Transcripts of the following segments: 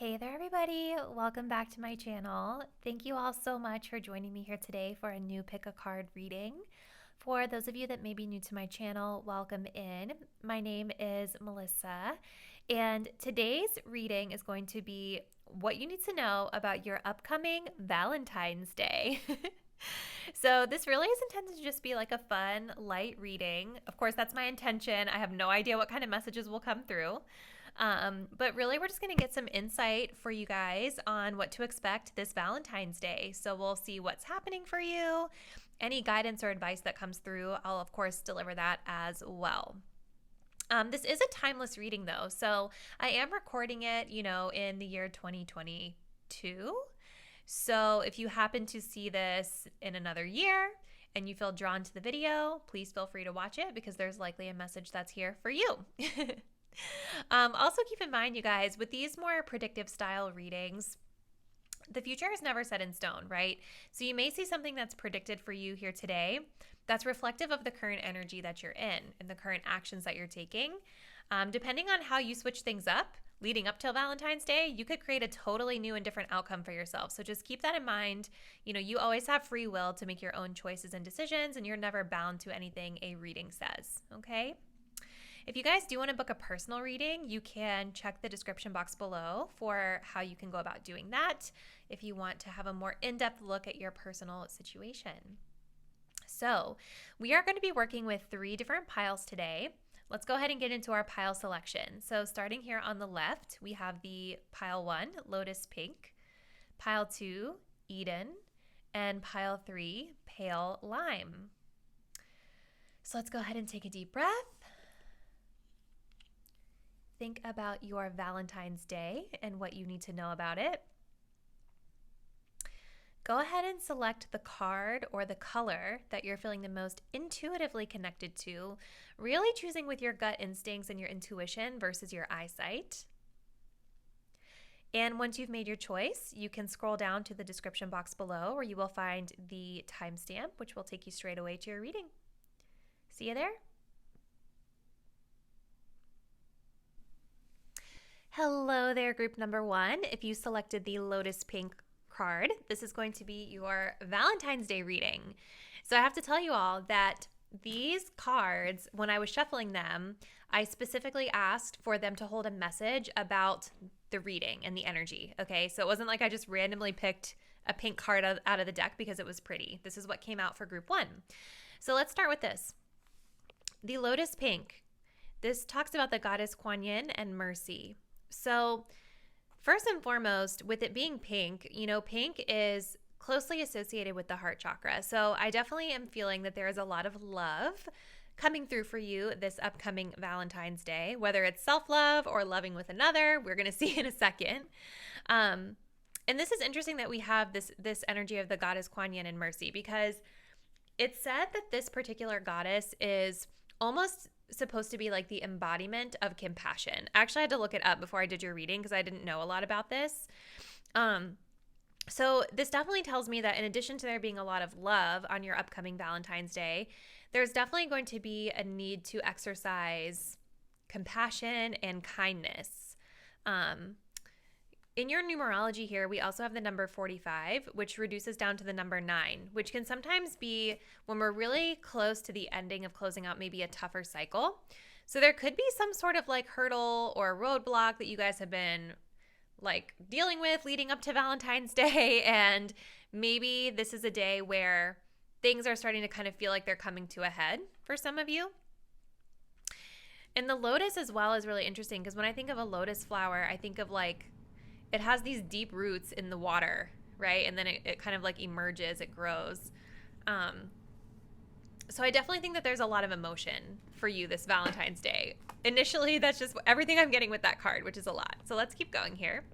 Hey there, everybody. Welcome back to my channel. Thank you all so much for joining me here today for a new pick a card reading. For those of you that may be new to my channel, welcome in. My name is Melissa, and today's reading is going to be what you need to know about your upcoming Valentine's Day. So this really is intended to just be like a fun, light reading. Of course, that's my intention. I have no idea what kind of messages will come through. But really, we're just going to get some insight for you guys on what to expect this Valentine's Day. So we'll see what's happening for you. Any guidance or advice that comes through, I'll of course deliver that as well. This is a timeless reading though. So I am recording it, in the year 2022. So if you happen to see this in another year and you feel drawn to the video, please feel free to watch it because there's likely a message that's here for you. Also keep in mind, you guys, with these more predictive style readings, the future is never set in stone, right? So you may see something that's predicted for you here today that's reflective of the current energy that you're in and the current actions that you're taking. Depending on how you switch things up leading up till Valentine's Day, you could create a totally new and different outcome for yourself. So just keep that in mind. You always have free will to make your own choices and decisions, and you're never bound to anything a reading says, okay? If you guys do want to book a personal reading, you can check the description box below for how you can go about doing that if you want to have a more in-depth look at your personal situation. So we are going to be working with 3 different piles today. Let's go ahead and get into our pile selection. So starting here on the left, we have the pile 1, Lotus Pink, pile 2, Eden, and pile 3, Pale Lime. So let's go ahead and take a deep breath. Think about your Valentine's Day and what you need to know about it. Go ahead and select the card or the color that you're feeling the most intuitively connected to, really choosing with your gut instincts and your intuition versus your eyesight. And once you've made your choice, you can scroll down to the description box below where you will find the timestamp, which will take you straight away to your reading. See you there. Hello there, group number 1. If you selected the Lotus Pink card, this is going to be your Valentine's Day reading. So I have to tell you all that these cards, when I was shuffling them, I specifically asked for them to hold a message about the reading and the energy, okay? So it wasn't like I just randomly picked a pink card out of the deck because it was pretty. This is what came out for group 1. So let's start with this. The Lotus Pink. This talks about the goddess Kuan Yin and mercy. So first and foremost, with it being pink, pink is closely associated with the heart chakra. So I definitely am feeling that there is a lot of love coming through for you this upcoming Valentine's Day, whether it's self-love or loving with another. We're going to see in a second. And this is interesting that we have this energy of the goddess Kuan Yin and mercy, because it's said that this particular goddess is almost supposed to be like the embodiment of compassion. Actually, I had to look it up before I did your reading because I didn't know a lot about this. So this definitely tells me that in addition to there being a lot of love on your upcoming Valentine's Day, there's definitely going to be a need to exercise compassion and kindness. In your numerology here, we also have the number 45, which reduces down to the number 9, which can sometimes be when we're really close to the ending of closing out maybe a tougher cycle. So there could be some sort of like hurdle or roadblock that you guys have been like dealing with leading up to Valentine's Day. And maybe this is a day where things are starting to kind of feel like they're coming to a head for some of you. And the lotus as well is really interesting because when I think of a lotus flower, I think of like it has these deep roots in the water, right? And then it kind of like emerges, it grows. So I definitely think that there's a lot of emotion for you this Valentine's Day. Initially, that's just everything I'm getting with that card, which is a lot. So let's keep going here.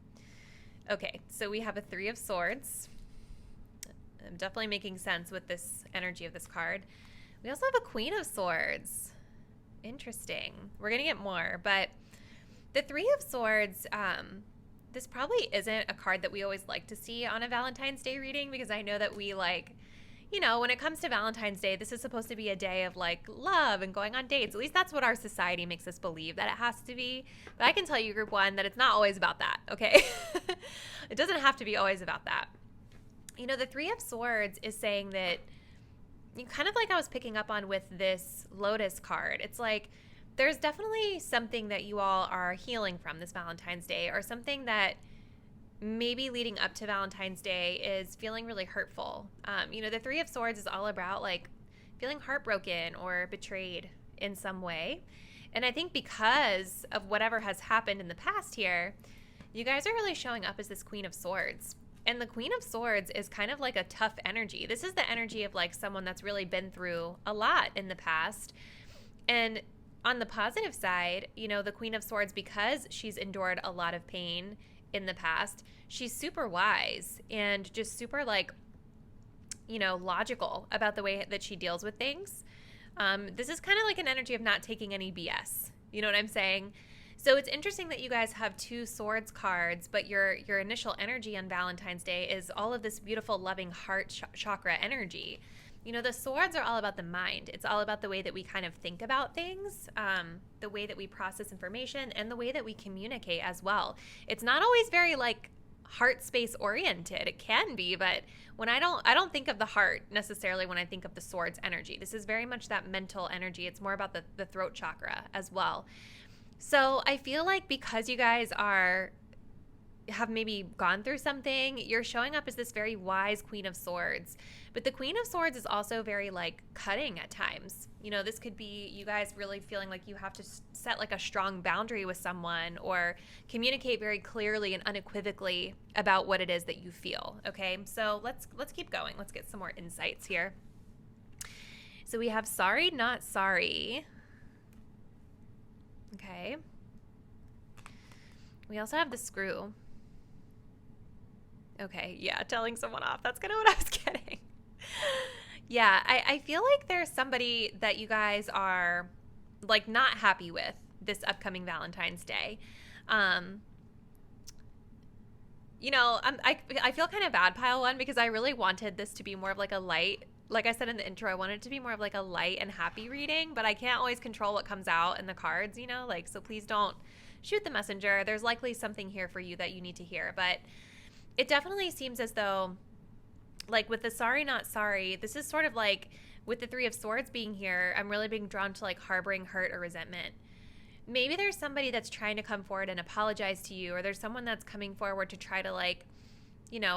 Okay, so we have a 3 of Swords. I'm definitely making sense with this energy of this card. We also have a Queen of Swords. Interesting. We're going to get more, but the 3 of Swords, this probably isn't a card that we always like to see on a Valentine's Day reading because I know that we when it comes to Valentine's Day, this is supposed to be a day of like love and going on dates. At least that's what our society makes us believe that it has to be. But I can tell you, group one, that it's not always about that, okay? It doesn't have to be always about that. The Three of Swords is saying that, kind of like I was picking up on with this Lotus card, it's like there's definitely something that you all are healing from this Valentine's Day, or something that maybe leading up to Valentine's Day is feeling really hurtful. The Three of Swords is all about like feeling heartbroken or betrayed in some way. And I think because of whatever has happened in the past here, you guys are really showing up as this Queen of Swords. And the Queen of Swords is kind of like a tough energy. This is the energy of like someone that's really been through a lot in the past. And on the positive side, the Queen of Swords, because she's endured a lot of pain in the past, she's super wise and just super like, logical about the way that she deals with things. This is kind of like an energy of not taking any BS. You know what I'm saying? So it's interesting that you guys have two swords cards, but your initial energy on Valentine's Day is all of this beautiful, loving heart chakra energy. The swords are all about the mind. It's all about the way that we kind of think about things, the way that we process information, and the way that we communicate as well. It's not always very like heart space oriented. It can be, but when I don't think of the heart necessarily when I think of the swords energy. This is very much that mental energy. It's more about the throat chakra as well. So I feel like because you guys have maybe gone through something, you're showing up as this very wise Queen of Swords. But the Queen of Swords is also very like cutting at times. This could be you guys really feeling like you have to set like a strong boundary with someone, or communicate very clearly and unequivocally about what it is that you feel. Okay, so let's keep going. Let's get some more insights here. So we have sorry, not sorry. Okay. We also have the Screw. Okay, yeah, telling someone off. That's kind of what I was getting. Yeah, I feel like there's somebody that you guys are like not happy with this upcoming Valentine's Day. I feel kind of bad, pile one, because I really wanted this to be more of like a light. Like I said in the intro, I wanted it to be more of like a light and happy reading, but I can't always control what comes out in the cards, so please don't shoot the messenger. There's likely something here for you that you need to hear, but it definitely seems as though, like with the sorry, not sorry, this is sort of like with the Three of Swords being here, I'm really being drawn to like harboring hurt or resentment. Maybe there's somebody that's trying to come forward and apologize to you, or there's someone that's coming forward to try to like,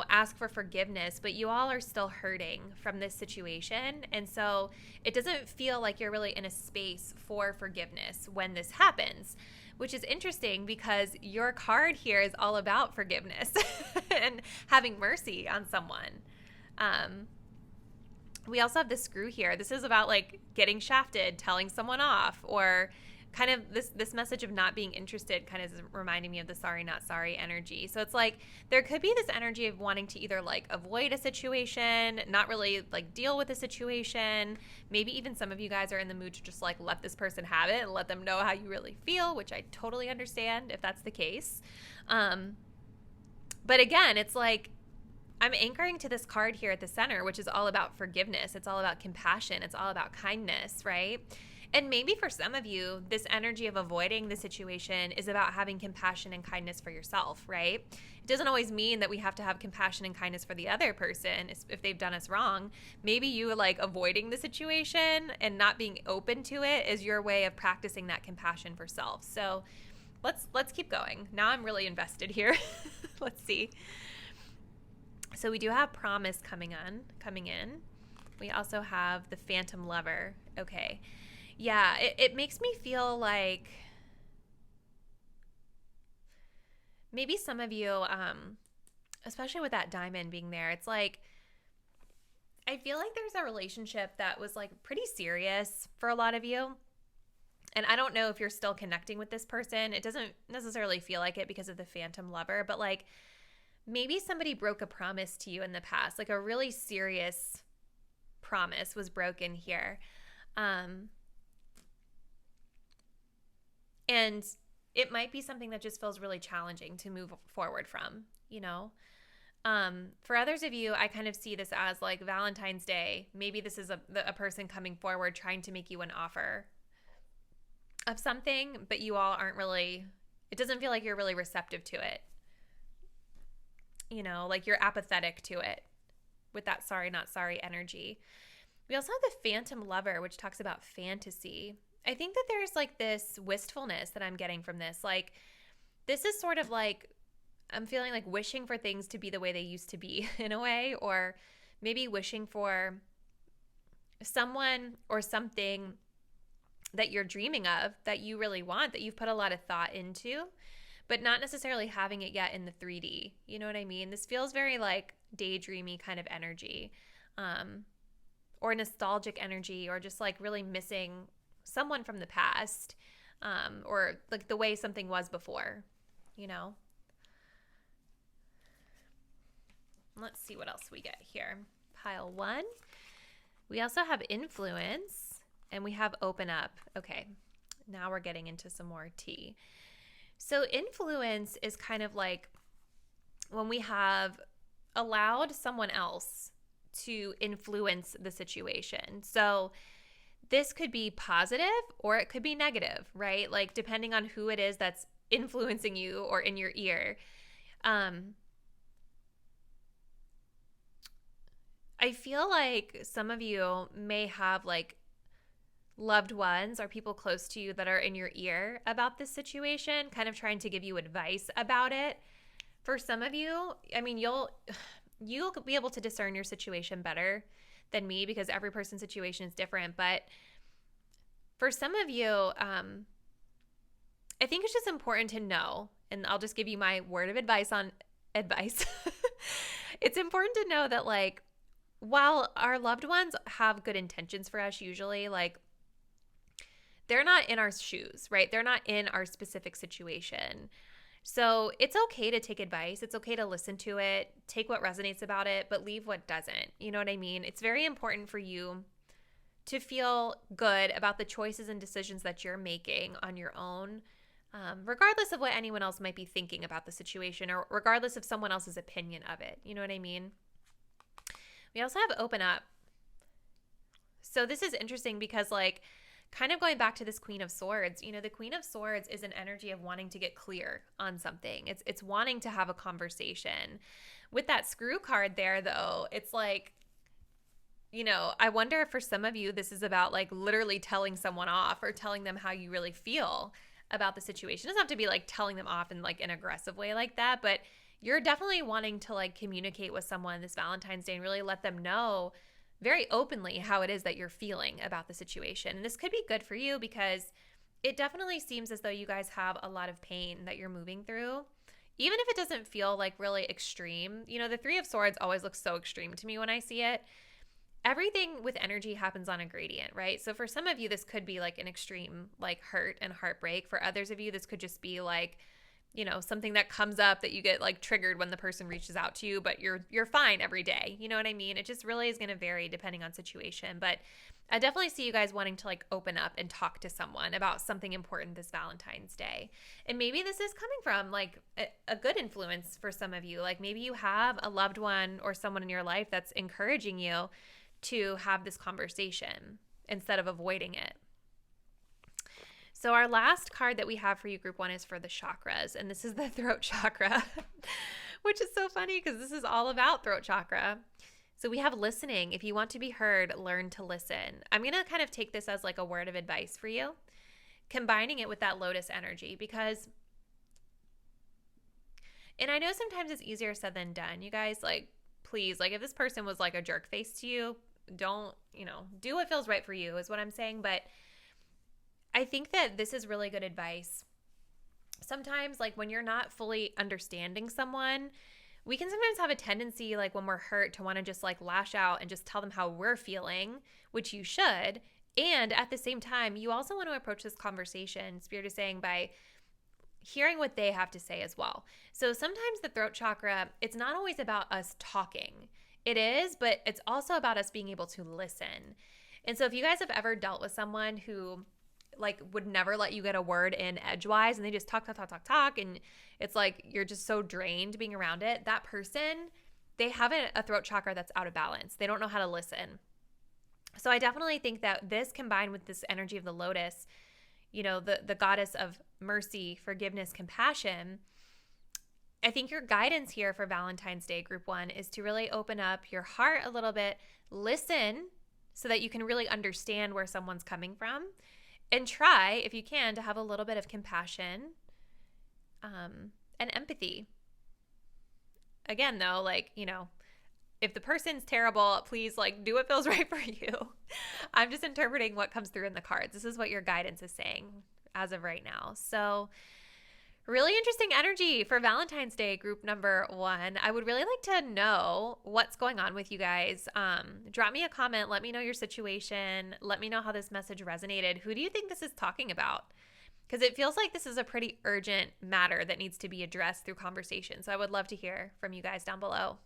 ask for forgiveness, but you all are still hurting from this situation. And so it doesn't feel like you're really in a space for forgiveness when this happens, which is interesting because your card here is all about forgiveness and having mercy on someone. We also have the Screw here. This is about like getting shafted, telling someone off, or kind of this message of not being interested kind of is reminding me of the sorry, not sorry energy. So it's like there could be this energy of wanting to either like avoid a situation, not really like deal with a situation. Maybe even some of you guys are in the mood to just like let this person have it and let them know how you really feel, which I totally understand if that's the case. But again, it's like I'm anchoring to this card here at the center, which is all about forgiveness. It's all about compassion. It's all about kindness, right? And maybe for some of you, this energy of avoiding the situation is about having compassion and kindness for yourself, right? It doesn't always mean that we have to have compassion and kindness for the other person if they've done us wrong. Maybe you like avoiding the situation and not being open to it is your way of practicing that compassion for self. So let's keep going. Now I'm really invested here. Let's see. So we do have Promise coming in. We also have the Phantom Lover. Okay. Yeah, it makes me feel like maybe some of you, especially with that diamond being there, it's like I feel like there's a relationship that was like pretty serious for a lot of you. And I don't know if you're still connecting with this person. It doesn't necessarily feel like it because of the Phantom Lover, but like maybe somebody broke a promise to you in the past, like a really serious promise was broken here. And it might be something that just feels really challenging to move forward from, For others of you, I kind of see this as like Valentine's Day. Maybe this is a person coming forward trying to make you an offer of something, but you all aren't really, it doesn't feel like you're really receptive to it. You know, like you're apathetic to it with that sorry, not sorry energy. We also have the Phantom Lover, which talks about fantasy. I think that there's like this wistfulness that I'm getting from this. Like, this is sort of like, I'm feeling like wishing for things to be the way they used to be in a way, or maybe wishing for someone or something that you're dreaming of, that you really want, that you've put a lot of thought into, but not necessarily having it yet in the 3D. You know what I mean? This feels very like daydreamy kind of energy, or nostalgic energy, or just like really missing someone from the past, or like the way something was before, you know? Let's see what else we get here. Pile 1. We also have influence, and we have open up. Okay, now we're getting into some more tea. So influence is kind of like when we have allowed someone else to influence the situation. So this could be positive or it could be negative, right? Like depending on who it is that's influencing you or in your ear. I feel like some of you may have like loved ones or people close to you that are in your ear about this situation, kind of trying to give you advice about it. For some of you, I mean, you'll be able to discern your situation better than me because every person's situation is different. But for some of you, I think it's just important to know, and I'll just give you my word of advice on advice. It's important to know that like, while our loved ones have good intentions for us, usually, like, they're not in our shoes, right? They're not in our specific situation. So it's okay to take advice. It's okay to listen to it, take what resonates about it, but leave what doesn't. You know what I mean? It's very important for you to feel good about the choices and decisions that you're making on your own, regardless of what anyone else might be thinking about the situation, or regardless of someone else's opinion of it. You know what I mean? We also have open up. So this is interesting because like kind of going back to this Queen of Swords, you know, the Queen of Swords is an energy of wanting to get clear on something. It's wanting to have a conversation. With that Screw card there though, it's like, you know, I wonder if for some of you this is about like literally telling someone off or telling them how you really feel about the situation. It doesn't have to be like telling them off in like an aggressive way like that, but you're definitely wanting to like communicate with someone this Valentine's Day and really let them know very openly how it is that you're feeling about the situation. And this could be good for you because it definitely seems as though you guys have a lot of pain that you're moving through. Even if it doesn't feel like really extreme, you know, the Three of Swords always looks so extreme to me when I see it. Everything with energy happens on a gradient, right? So for some of you, this could be like an extreme like hurt and heartbreak. For others of you, this could just be like, you know, something that comes up that you get like triggered when the person reaches out to you, but you're fine every day. You know what I mean? It just really is going to vary depending on situation. But I definitely see you guys wanting to like open up and talk to someone about something important this Valentine's Day. And maybe this is coming from like a good influence for some of you. Like maybe you have a loved one or someone in your life that's encouraging you to have this conversation instead of avoiding it. So our last card that we have for you, Group 1, is for the chakras, and this is the throat chakra, which is so funny because this is all about throat chakra. So we have listening. If you want to be heard, learn to listen. I'm going to kind of take this as like a word of advice for you, combining it with that lotus energy because, and I know sometimes it's easier said than done. You guys, like, please, like if this person was like a jerk face to you, don't, you know, do what feels right for you is what I'm saying. But I think that this is really good advice. Sometimes, like when you're not fully understanding someone, we can sometimes have a tendency, like when we're hurt, to want to just like lash out and just tell them how we're feeling, which you should. And at the same time, you also want to approach this conversation, Spirit is saying, by hearing what they have to say as well. So sometimes the throat chakra, it's not always about us talking. It is, but it's also about us being able to listen. And so if you guys have ever dealt with someone who like would never let you get a word in edgewise and they just talk, and it's like you're just so drained being around it, that person they have a throat chakra that's out of balance. They don't know how to listen. So I definitely think that this combined with this energy of the lotus, you know, the goddess of mercy, forgiveness, compassion, I think your guidance here for Valentine's Day, Group 1, is to really open up your heart a little bit, listen so that you can really understand where someone's coming from, and try, if you can, to have a little bit of compassion and empathy. Again, though, like, you know, if the person's terrible, please, like, do what feels right for you. I'm just interpreting what comes through in the cards. This is what your guidance is saying as of right now. So really interesting energy for Valentine's Day, Group number 1. I would really like to know what's going on with you guys. Drop me a comment. Let me know your situation. Let me know how this message resonated. Who do you think this is talking about? Because it feels like this is a pretty urgent matter that needs to be addressed through conversation. So I would love to hear from you guys down below.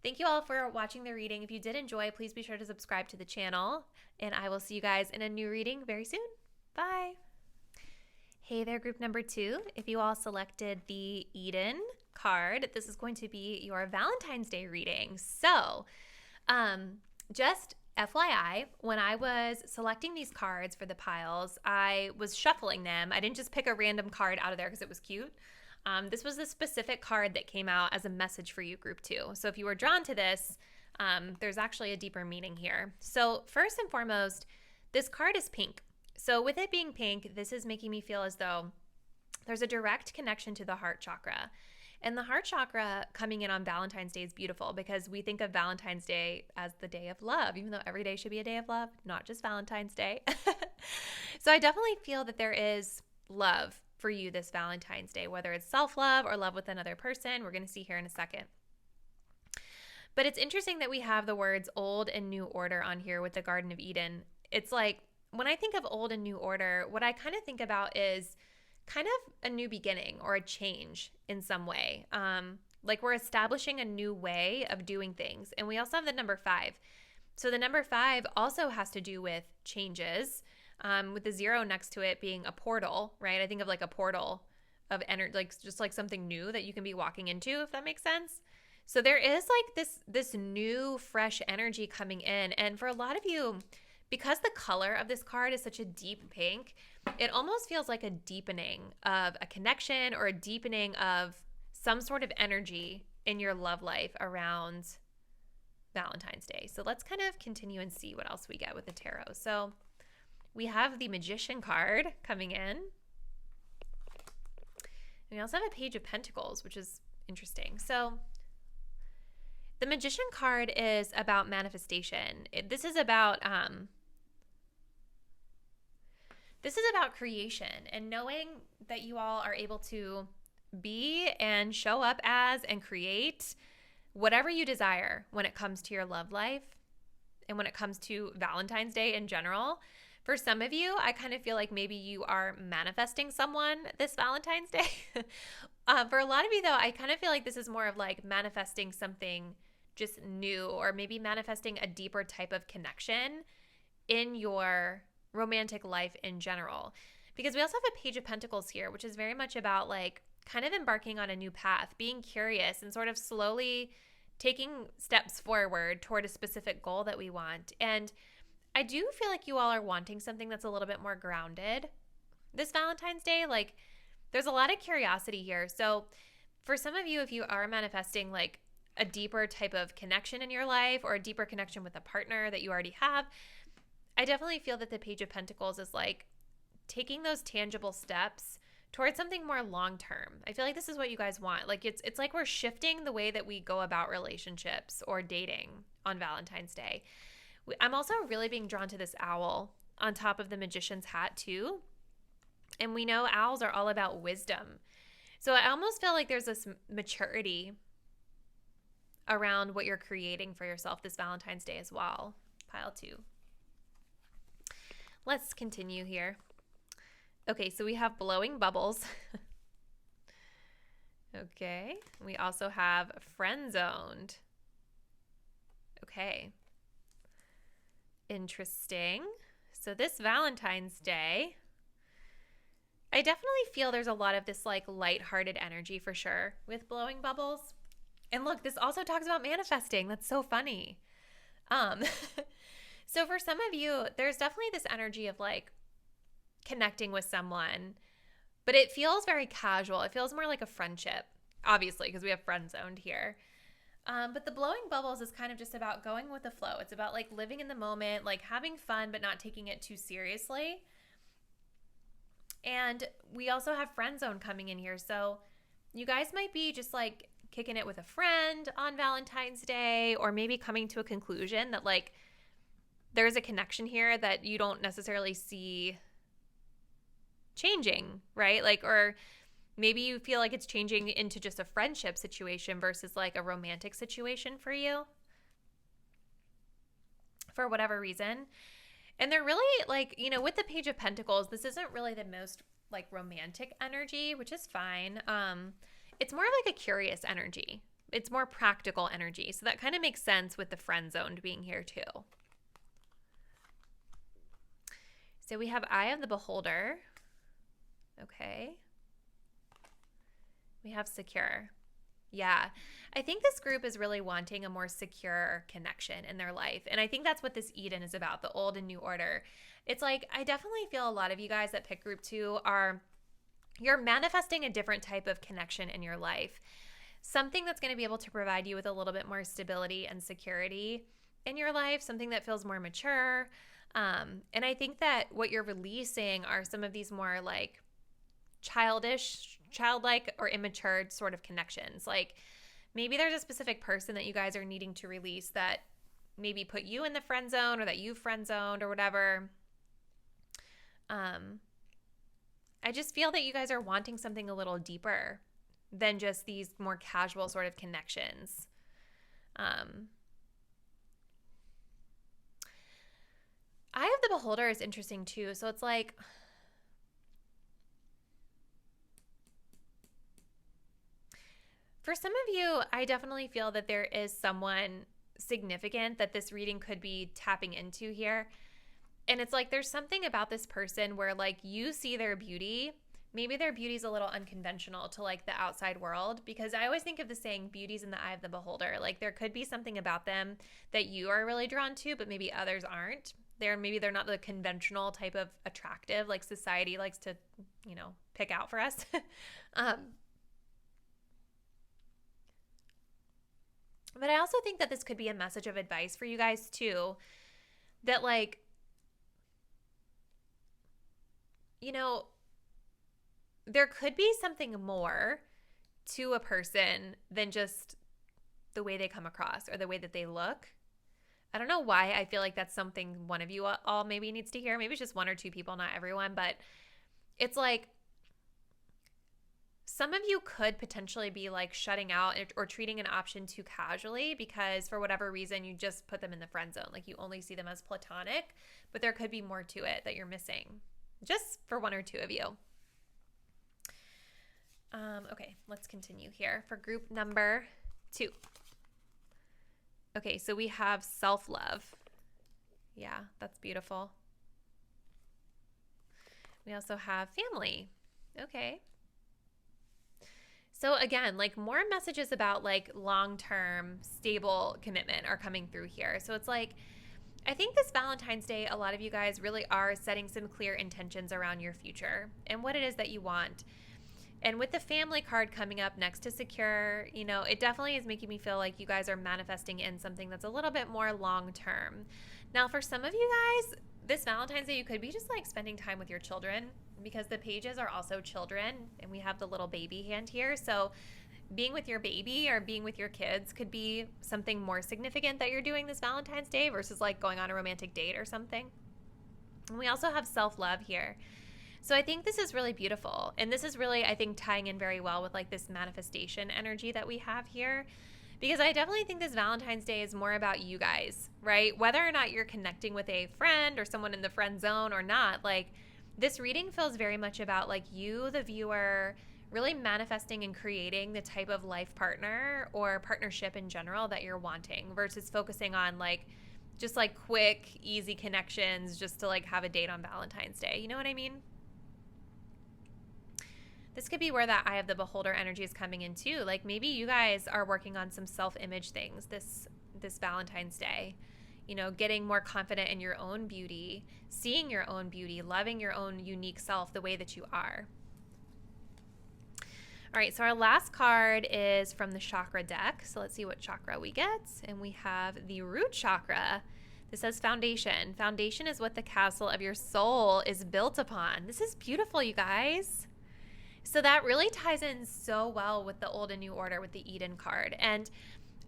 Thank you all for watching the reading. If you did enjoy, please be sure to subscribe to the channel. And I will see you guys in a new reading very soon. Bye. Hey there, Group number 2. If you all selected the Eden card, this is going to be your Valentine's Day reading. So, just FYI, when I was selecting these cards for the piles, I was shuffling them. I didn't just pick a random card out of there because it was cute. This was the specific card that came out as a message for you, Group 2. So if you were drawn to this, there's actually a deeper meaning here. So first and foremost, this card is pink. So with it being pink, this is making me feel as though there's a direct connection to the heart chakra. And the heart chakra coming in on Valentine's Day is beautiful because we think of Valentine's Day as the day of love, even though every day should be a day of love, not just Valentine's Day. So I definitely feel that there is love for you this Valentine's Day, whether it's self-love or love with another person. We're going to see here in a second. But it's interesting that we have the words old and new order on here with the Garden of Eden. It's like, when I think of old and new order, what I kind of think about is kind of a new beginning or a change in some way. Like we're establishing a new way of doing things. And we also have the number 5. So the number 5 also has to do with changes, with the 0 next to it being a portal, right? I think of like a portal of energy, like just like something new that you can be walking into, if that makes sense. So there is like this new, fresh energy coming in. And for a lot of you, because the color of this card is such a deep pink, it almost feels like a deepening of a connection or a deepening of some sort of energy in your love life around Valentine's Day. So let's kind of continue and see what else we get with the tarot. So we have the Magician card coming in. And we also have a Page of Pentacles, which is interesting. So the Magician card is about manifestation. This is about creation and knowing that you all are able to be and show up as and create whatever you desire when it comes to your love life and when it comes to Valentine's Day in general. For some of you, I kind of feel like maybe you are manifesting someone this Valentine's Day. For a lot of you, though, I kind of feel like this is more of like manifesting something just new, or maybe manifesting a deeper type of connection in your romantic life in general. Because we also have a Page of Pentacles here, which is very much about like kind of embarking on a new path, being curious and sort of slowly taking steps forward toward a specific goal that we want. And I do feel like you all are wanting something that's a little bit more grounded this Valentine's Day. Like there's a lot of curiosity here. So for some of you, if you are manifesting like a deeper type of connection in your life or a deeper connection with a partner that you already have, I definitely feel that the Page of Pentacles is like taking those tangible steps towards something more long-term. I feel like this is what you guys want. Like it's like we're shifting the way that we go about relationships or dating on Valentine's Day. I'm also really being drawn to this owl on top of the Magician's hat too. And we know owls are all about wisdom. So I almost feel like there's this maturity around what you're creating for yourself this Valentine's Day as well. Pile 2. Let's continue here. Okay, so we have blowing bubbles. Okay, we also have friend zoned. Okay. Interesting. So this Valentine's Day, I definitely feel there's a lot of this like lighthearted energy for sure with blowing bubbles. And look, this also talks about manifesting. That's so funny. Um, so for some of you, there's definitely this energy of like connecting with someone, but it feels very casual. It feels more like a friendship, obviously, because we have friend zoned here. But the blowing bubbles is kind of just about going with the flow. It's about like living in the moment, like having fun, but not taking it too seriously. And we also have friend zone coming in here. So you guys might be just like kicking it with a friend on Valentine's Day, or maybe coming to a conclusion that like there's a connection here that you don't necessarily see changing, right? Like, or maybe you feel like it's changing into just a friendship situation versus like a romantic situation for you for whatever reason. And they're really like, you know, with the Page of Pentacles, this isn't really the most like romantic energy, which is fine. It's more like a curious energy. It's more practical energy. So that kind of makes sense with the friend zoned being here too. So we have Eye of the Beholder. Okay. We have secure. Yeah. I think this group is really wanting a more secure connection in their life. And I think that's what this Eden is about, the old and new order. It's like, I definitely feel a lot of you guys that pick group 2 you're manifesting a different type of connection in your life. Something that's going to be able to provide you with a little bit more stability and security in your life, something that feels more mature. And I think that what you're releasing are some of these more like childlike or immature sort of connections. Like maybe there's a specific person that you guys are needing to release that maybe put you in the friend zone or that you friend zoned or whatever. I just feel that you guys are wanting something a little deeper than just these more casual sort of connections. Eye of the Beholder is interesting too. So it's like, for some of you, I definitely feel that there is someone significant that this reading could be tapping into here. And it's like there's something about this person where like you see their beauty. Maybe their beauty's a little unconventional to like the outside world, because I always think of the saying beauty's in the eye of the beholder. Like there could be something about them that you are really drawn to, but maybe others aren't. Maybe they're not the conventional type of attractive like society likes to, you know, pick out for us. But I also think that this could be a message of advice for you guys too, that like, you know, there could be something more to a person than just the way they come across or the way that they look. I don't know why I feel like that's something one of you all maybe needs to hear. Maybe it's just one or two people, not everyone, but it's like some of you could potentially be like shutting out or treating an option too casually because for whatever reason you just put them in the friend zone. Like you only see them as platonic, but there could be more to it that you're missing just for one or two of you. Okay, let's continue here for group number 2. Okay, so we have self-love. Yeah, that's beautiful. We also have family. Okay. So again, like more messages about like long-term stable commitment are coming through here. So it's like, I think this Valentine's Day, a lot of you guys really are setting some clear intentions around your future and what it is that you want. And with the family card coming up next to secure, you know, it definitely is making me feel like you guys are manifesting in something that's a little bit more long-term. Now, for some of you guys, this Valentine's Day, you could be just like spending time with your children because the pages are also children and we have the little baby hand here. So being with your baby or being with your kids could be something more significant that you're doing this Valentine's Day versus like going on a romantic date or something. And we also have self-love here. So I think this is really beautiful. And this is really, I think, tying in very well with like this manifestation energy that we have here. Because I definitely think this Valentine's Day is more about you guys, right? Whether or not you're connecting with a friend or someone in the friend zone or not, like this reading feels very much about like you, the viewer, really manifesting and creating the type of life partner or partnership in general that you're wanting versus focusing on like just like quick, easy connections just to like have a date on Valentine's Day. You know what I mean? This could be where that eye of the beholder energy is coming in too. Like maybe you guys are working on some self-image things this Valentine's Day. You know, getting more confident in your own beauty, seeing your own beauty, loving your own unique self the way that you are. All right, so our last card is from the Chakra deck. So let's see what chakra we get. And we have the root chakra. This says foundation. Foundation is what the castle of your soul is built upon. This is beautiful, you guys. So that really ties in so well with the old and new order with the Eden card. And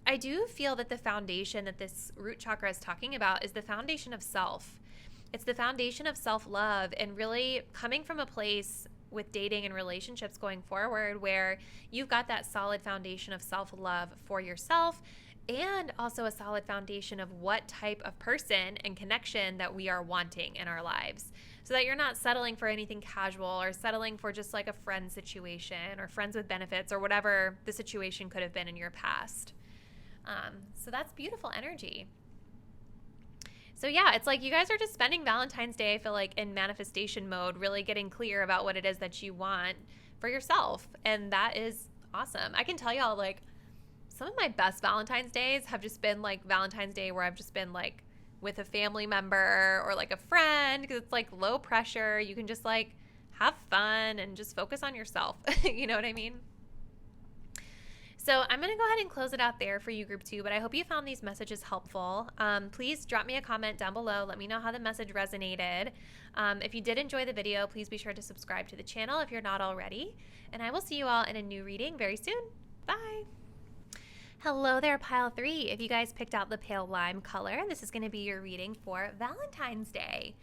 I do feel that the foundation that this root chakra is talking about is the foundation of self. It's the foundation of self-love and really coming from a place with dating and relationships going forward where you've got that solid foundation of self-love for yourself and also a solid foundation of what type of person and connection that we are wanting in our lives. So that you're not settling for anything casual or settling for just like a friend situation or friends with benefits or whatever the situation could have been in your past. So that's beautiful energy. So yeah, it's like you guys are just spending Valentine's Day, I feel like, in manifestation mode, really getting clear about what it is that you want for yourself. And that is awesome. I can tell y'all, like, some of my best Valentine's Days have just been like Valentine's Day where I've just been like with a family member or like a friend, because it's like low pressure. You can just like have fun and just focus on yourself. You know what I mean? So I'm going to go ahead and close it out there for you, Group 2, but I hope you found these messages helpful. Please drop me a comment down below. Let me know how the message resonated. If you did enjoy the video, please be sure to subscribe to the channel if you're not already. And I will see you all in a new reading very soon. Bye. Hello there, Pile 3. If you guys picked out the pale lime color, this is going to be your reading for Valentine's Day.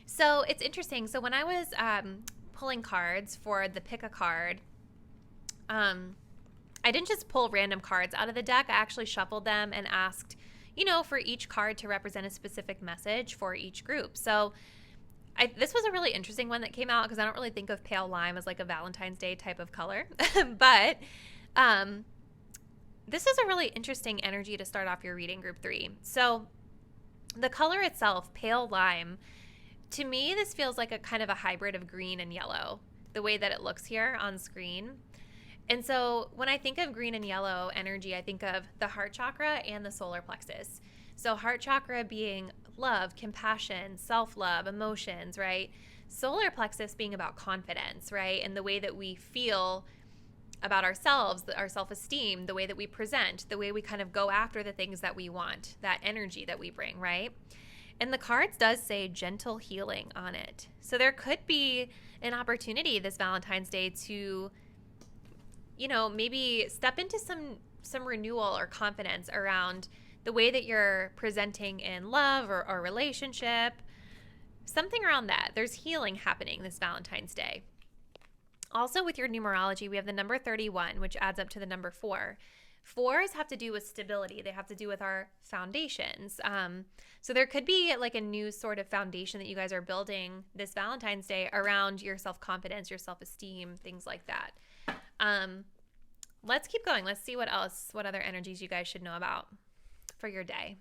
So it's interesting. So when I was pulling cards for the pick a card, I didn't just pull random cards out of the deck. I actually shuffled them and asked, you know, for each card to represent a specific message for each group. So this was a really interesting one that came out because I don't really think of pale lime as like a Valentine's Day type of color. But this is a really interesting energy to start off your reading, Group 3. So the color itself, pale lime, to me, this feels like a kind of a hybrid of green and yellow, the way that it looks here on screen. And so when I think of green and yellow energy, I think of the heart chakra and the solar plexus. So heart chakra being love, compassion, self-love, emotions, right? Solar plexus being about confidence, right? And the way that we feel about ourselves, our self-esteem, the way that we present, the way we kind of go after the things that we want, that energy that we bring, right? And the cards does say gentle healing on it. So there could be an opportunity this Valentine's Day to, you know, maybe step into some renewal or confidence around the way that you're presenting in love or relationship, something around that. There's healing happening this Valentine's Day. Also with your numerology, we have the number 31, which adds up to the number 4. 4s have to do with stability. They have to do with our foundations. So there could be like a new sort of foundation that you guys are building this Valentine's Day around your self-confidence, your self-esteem, things like that. Let's keep going. Let's see what other energies you guys should know about for your day.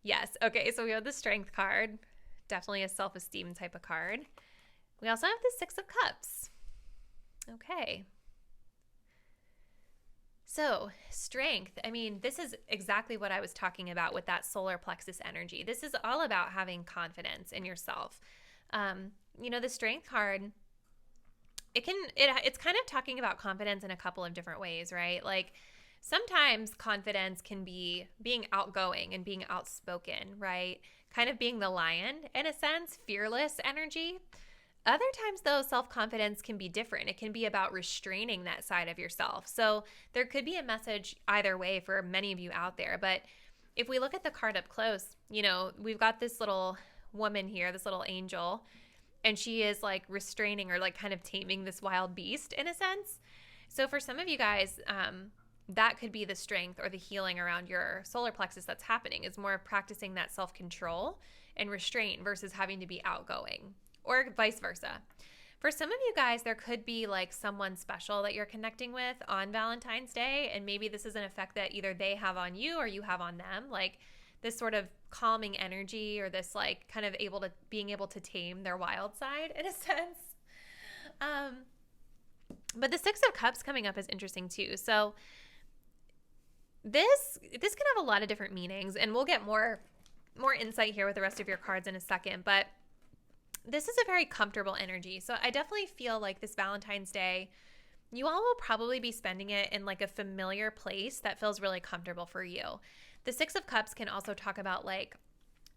Yes. Okay. So we have the Strength card, definitely a self-esteem type of card. We also have the 6 of Cups. Okay. So Strength, I mean, this is exactly what I was talking about with that solar plexus energy. This is all about having confidence in yourself. You know, the Strength card, it's kind of talking about confidence in a couple of different ways, right? Like sometimes confidence can be being outgoing and being outspoken, right? Kind of being the lion in a sense, fearless energy. Other times though, self-confidence can be different. It can be about restraining that side of yourself. So there could be a message either way for many of you out there. But if we look at the card up close, you know, we've got this little woman here, this little angel, and she is like restraining or like kind of taming this wild beast in a sense. So for some of you guys, that could be the strength or the healing around your solar plexus that's happening, is more of practicing that self-control and restraint versus having to be outgoing, or vice versa. For some of you guys, there could be like someone special that you're connecting with on Valentine's Day, and maybe this is an effect that either they have on you or you have on them, like this sort of calming energy or this like kind of being able to tame their wild side in a sense. But the Six of Cups coming up is interesting too. So this can have a lot of different meanings, and we'll get more insight here with the rest of your cards in a second. But this is a very comfortable energy. So I definitely feel like this Valentine's Day, you all will probably be spending it in like a familiar place that feels really comfortable for you. The Six of Cups can also talk about like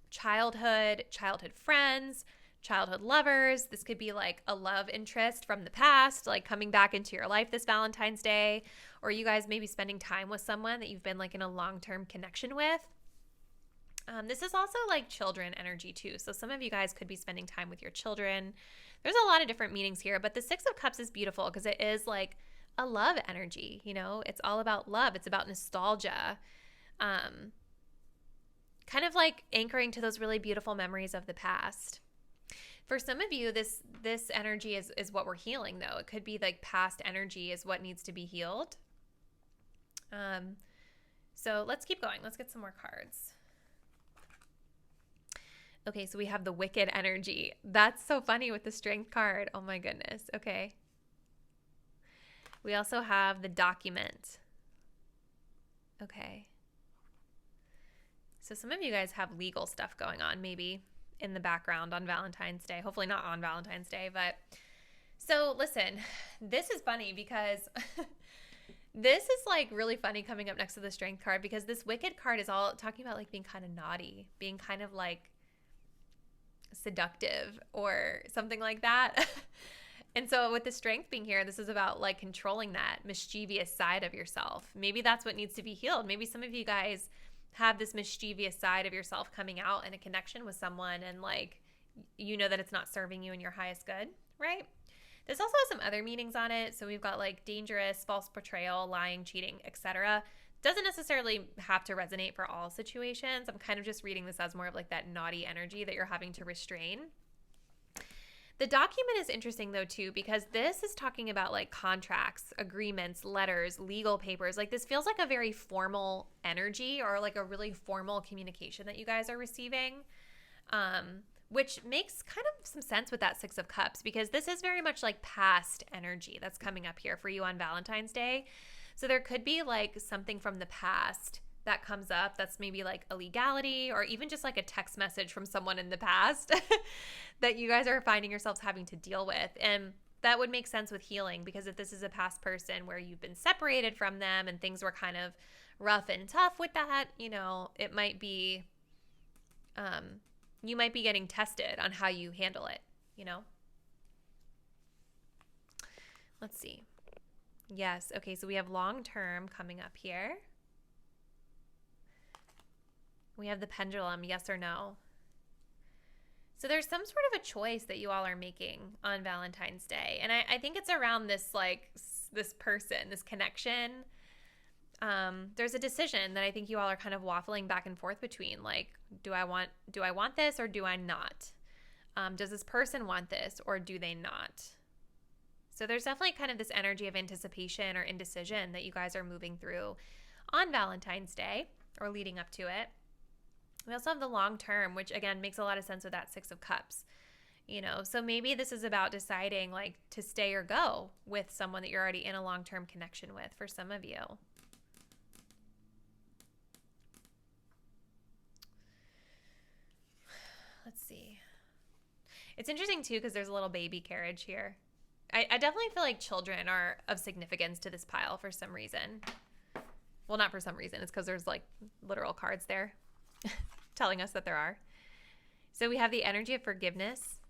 childhood friends, childhood lovers. This could be like a love interest from the past, like coming back into your life this Valentine's Day, or you guys maybe spending time with someone that you've been like in a long-term connection with. This is also like children energy too. So some of you guys could be spending time with your children. There's a lot of different meanings here, but the Six of Cups is beautiful because it is like a love energy, you know? It's all about love. It's about nostalgia. Kind of like anchoring to those really beautiful memories of the past. For some of you, this energy is what we're healing, though. It could be like past energy is what needs to be healed. So let's keep going. Let's get some more cards. Okay, so we have the Wicked energy. That's so funny with the Strength card. Oh my goodness. Okay. We also have the Document. Okay. So some of you guys have legal stuff going on maybe in the background on Valentine's Day. Hopefully not on Valentine's Day, but so listen, this is funny because this is like really funny coming up next to the Strength card, because this Wicked card is all talking about like being kind of naughty, being kind of like seductive or something like that. And so with the Strength being here, this is about like controlling that mischievous side of yourself. Maybe that's what needs to be healed. Maybe some of you guys have this mischievous side of yourself coming out in a connection with someone, and like, you know that it's not serving you in your highest good, right? This also has some other meanings on it. So we've got like dangerous, false portrayal, lying, cheating, etc. Doesn't necessarily have to resonate for all situations. I'm kind of just reading this as more of like that naughty energy that you're having to restrain. The Document is interesting though too, because this is talking about like contracts, agreements, letters, legal papers. Like this feels like a very formal energy, or like a really formal communication that you guys are receiving, which makes kind of some sense with that Six of Cups, because this is very much like past energy that's coming up here for you on Valentine's Day. So there could be like something from the past that comes up that's maybe like a legality, or even just like a text message from someone in the past that you guys are finding yourselves having to deal with. And that would make sense with healing, because if this is a past person where you've been separated from them and things were kind of rough and tough with that, you know, it might be, you might be getting tested on how you handle it, you know? Let's see. Yes. Okay. So we have long term coming up here. We have the Pendulum, yes or no. So there's some sort of a choice that you all are making on Valentine's Day. And I think it's around this, like, this person, this connection. There's a decision that I think you all are kind of waffling back and forth between. Like, do I want this or do I not? Does this person want this or do they not? So there's definitely kind of this energy of anticipation or indecision that you guys are moving through on Valentine's Day or leading up to it. We also have the long term, which again makes a lot of sense with that Six of Cups. You know, so maybe this is about deciding like to stay or go with someone that you're already in a long-term connection with for some of you. Let's see. It's interesting too because there's a little baby carriage here. I definitely feel like children are of significance to this pile for some reason. Well, not for some reason. It's because there's like literal cards there telling us that there are. So we have the energy of forgiveness.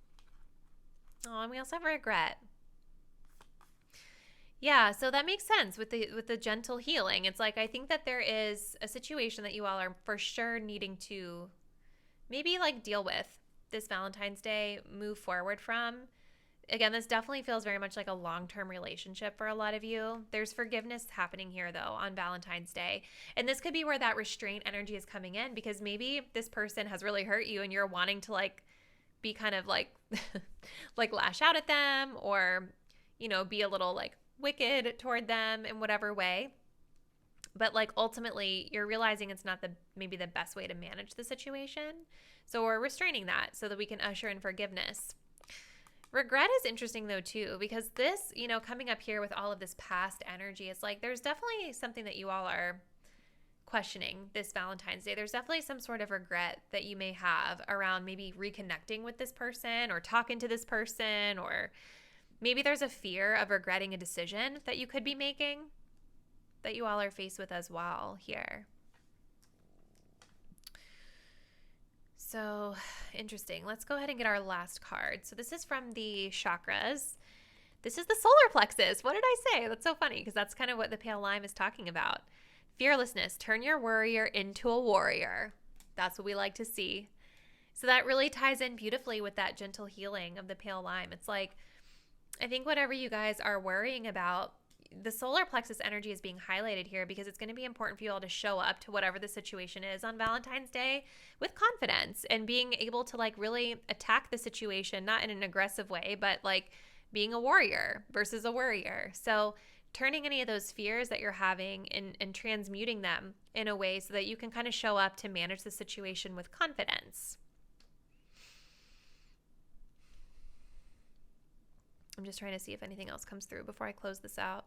Oh, and we also have regret. Yeah, so that makes sense with the gentle healing. It's like I think that there is a situation that you all are for sure needing to maybe like deal with this Valentine's Day, move forward from. Again, this definitely feels very much like a long-term relationship for a lot of you. There's forgiveness happening here, though, on Valentine's Day. And this could be where that restraint energy is coming in, because maybe this person has really hurt you and you're wanting to, like, be kind of, like, like lash out at them or, you know, be a little, like, wicked toward them in whatever way. But, like, ultimately, you're realizing it's not maybe the best way to manage the situation. So we're restraining that so that we can usher in forgiveness. Regret is interesting though too, because this, you know, coming up here with all of this past energy, it's like there's definitely something that you all are questioning this Valentine's Day. There's definitely some sort of regret that you may have around maybe reconnecting with this person or talking to this person, or maybe there's a fear of regretting a decision that you could be making that you all are faced with as well here. So interesting. Let's go ahead and get our last card. So this is from the chakras. This is the solar plexus. What did I say? That's so funny because that's kind of what the pale lime is talking about. Fearlessness. Turn your worrier into a warrior. That's what we like to see. So that really ties in beautifully with that gentle healing of the pale lime. It's like, I think whatever you guys are worrying about, the solar plexus energy is being highlighted here because it's going to be important for you all to show up to whatever the situation is on Valentine's Day with confidence and being able to like really attack the situation, not in an aggressive way, but like being a warrior versus a worrier. So turning any of those fears that you're having and transmuting them in a way so that you can kind of show up to manage the situation with confidence. I'm just trying to see if anything else comes through before I close this out.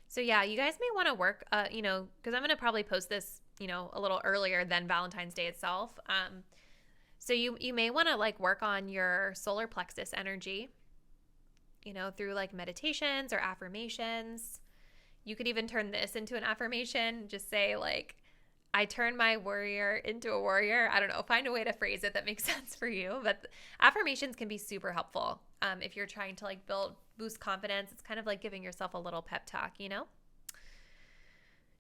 So yeah, you guys may want to work, you know, because I'm going to probably post this, you know, a little earlier than Valentine's Day itself. So you may want to like work on your solar plexus energy, you know, through like meditations or affirmations. You could even turn this into an affirmation. Just say like, I turn my worrier into a warrior. I don't know. Find a way to phrase it that makes sense for you. But affirmations can be super helpful if you're trying to like boost confidence. It's kind of like giving yourself a little pep talk, you know?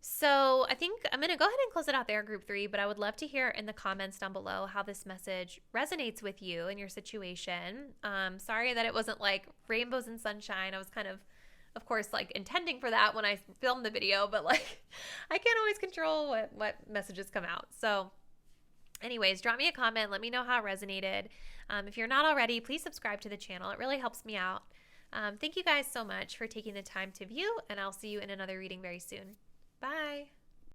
So I think I'm going to go ahead and close it out there, group 3, but I would love to hear in the comments down below how this message resonates with you and your situation. Sorry that it wasn't like rainbows and sunshine. I was kind of course, like intending for that when I filmed the video, but like I can't always control what messages come out. So anyways, drop me a comment. Let me know how it resonated. If you're not already, please subscribe to the channel. It really helps me out. Thank you guys so much for taking the time to view, and I'll see you in another reading very soon. Bye.